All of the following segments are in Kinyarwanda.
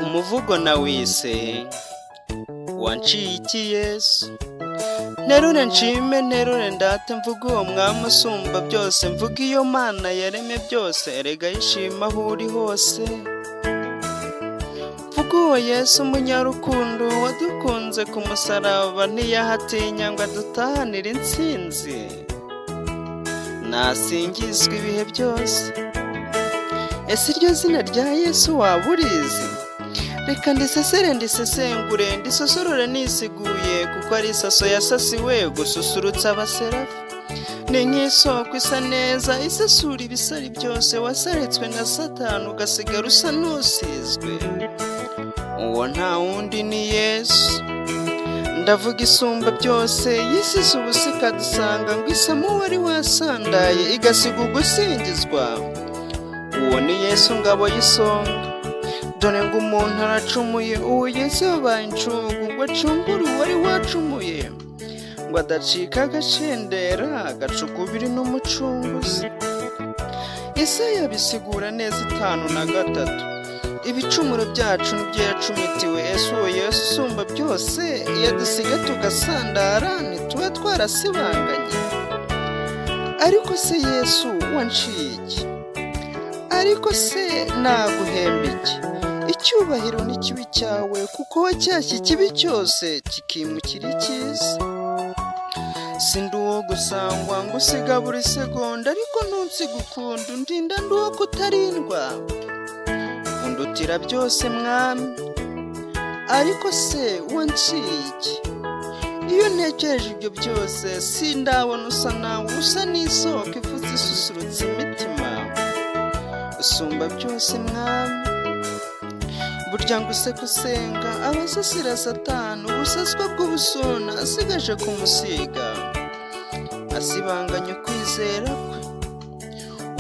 Umuvugo nawise wanshiye iki Yesu. Nterure nshime nterure ndate mvuga uwo mwami usumba byose, mvuga iyo Mana yaremye byose, erega yishima aho uri hose. Mvuga uwo Yesu umunyarukundo wadukunze ku musaraba, ntiyahatinya ngo adutahanire intsinzi. Nasingizwa ibihe byose. Ese iryo zina rya Yesu waba urizi? Reka ndisesere ndisesengure ndisosorore nisiguye, kuko ari isaso yasasiwe gususurutsa abaserafi. Ni nk'isoko isa neza isasura ibisari byose, wasaretswe na Satani ugasigara usa n'usizwe. Uwo nta wundi ni Yesu. Ndavuga isumba byose yisize ubusa ikadusanga, ngo isamo wari wasandaye igasiga ugusingizwa. Uwo ni Yesu ngabo y'isonga. Dore ngo umuntu aracumuye, uwo Yesu yabaye incungu, ngo acungure uwari wacumuye, ngo adacika agacendera agacukubiri n'umucunguzi. Yesaya bisigura neza 5:3. Ibicumuro byacu nibyo yacumitiwe. Ese uwo Yesu usumba byose yadusiga tugasandara, ntituba twarasibanganye. Ariko se Yesu wanshiye iki? Ariko se naguhemba iki? Icyubahiro ni kibi cyawe, kuko wacyashye ikibi cyose kikimukira icyiza. Sindi uwo gusangwa ngo usiga buri segonda, ariko ntunsiga ukunda undinda ndi uwo kutarindwa. Undutira byose mwami. Ariko se wanshiye iki? Iyo ntekereje ibyo byose sindabona usa nawe, usa n'isoko ifutse isusurutsa imitima. Usumba byose mwami. Burya ngo use gusenga abasasira Satani, ubusaswa bw'ubusuna asigaje kumusiga. Asibanganya ukwizera kwe.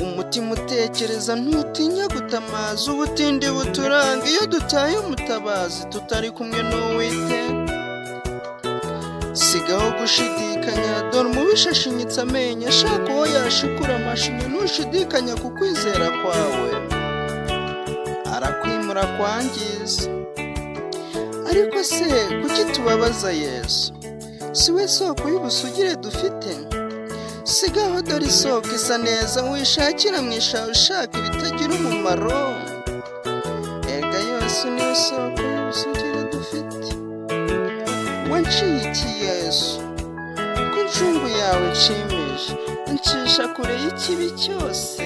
Umutima utekereza ntutinya gutamaza, ubutindi buturanga iyo dutaye umutabazi tutari kumwe n'Uwiteka. Sigaho gushidikanya, dore umubisha ashinyitse amenyo, ashaka uwo yashikura amashinya. Ntushidikanya ku kwizera kwawe, arakwimura kwangiza. Ariko se kuki tubabaza Yesu? Si we soko y'ubusugire dufite? Sigaho dore isoko isa neza, wishakira mwisha ushaka ibitagira umumaro. Erega Yesu niyo soko y'ubusugire dufite. Wanshiye iki Yesu? Ko incungu yawe nshimisha, ncisha kure y'ikibi cyose.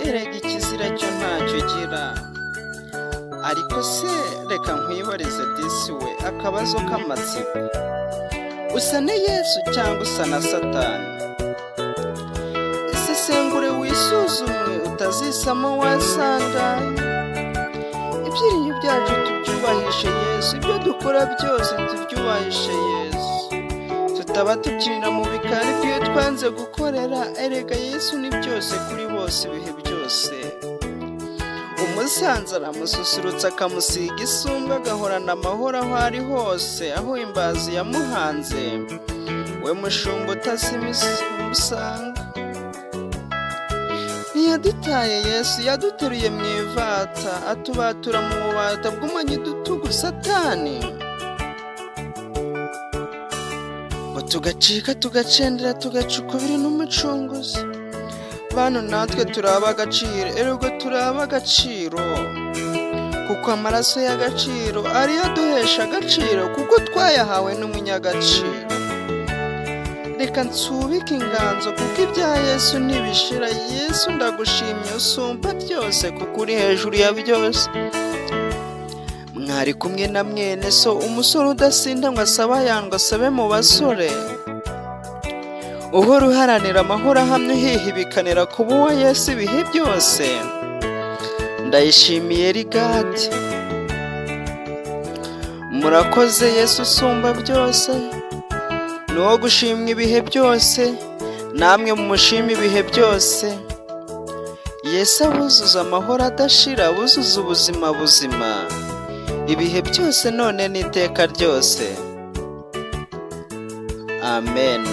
Erega ikizira cyo ntacyo gira. Ariko se reka nkwibarize disi we akabazo k'amatsiko. Usa na Yesu cyangwa usa na Satani? Ese sengure wisuzume utazisamo wasandaye. Ibyirinyo byacu tubyubahishe Yesu, ibyo dukora byose tubyubahishe Yesu. Tutaba tubyinira mu bikari ibyo twanze gukorera. Erega Yesu ni byose kuri bose ibihe byose. Umusanze aramususurutsa akamusiga isumbwe, agahorana amahoro aho ari hose, aho imbazi yamuhanze. We mushumba utazima umusanga. Ntiyadutaye Yesu, yaduteruye mu ivata, atubatura mu bubata bw'umanyi dutugu Satani. Ngo tugacika tugacendera tugacukubiri n'umucunguzi. Bano natwe turaba agaciro, erego turaba agaciro, kuko amaraso y'agaciro ariyo aduhesha agaciro, kuko twayahawe n'umunyagaciro. Reka nsubike inganzo, kuko ibya Yesu ntibishira. Yesu ndagushimye usumba byose, kuko uri hejuru ya byose. Mwari kumwe na mwene so, umusore udasinda ngo asaba yandwa asabe mu basore. Uhora uharanira amahoro ahamye, uhihibikanira kuba uwa Yesu ibihe byose. Ndayishimiye Elgade. Murakoze Yesu usumba byose, ni uwo gushimwa ibihe byose. Namwe mumushima ibihe byose. Yesu abuzuza amahoro adashira, abuzuza ubuzima buzima ibihe byose, none n'iteka ryose. Amen.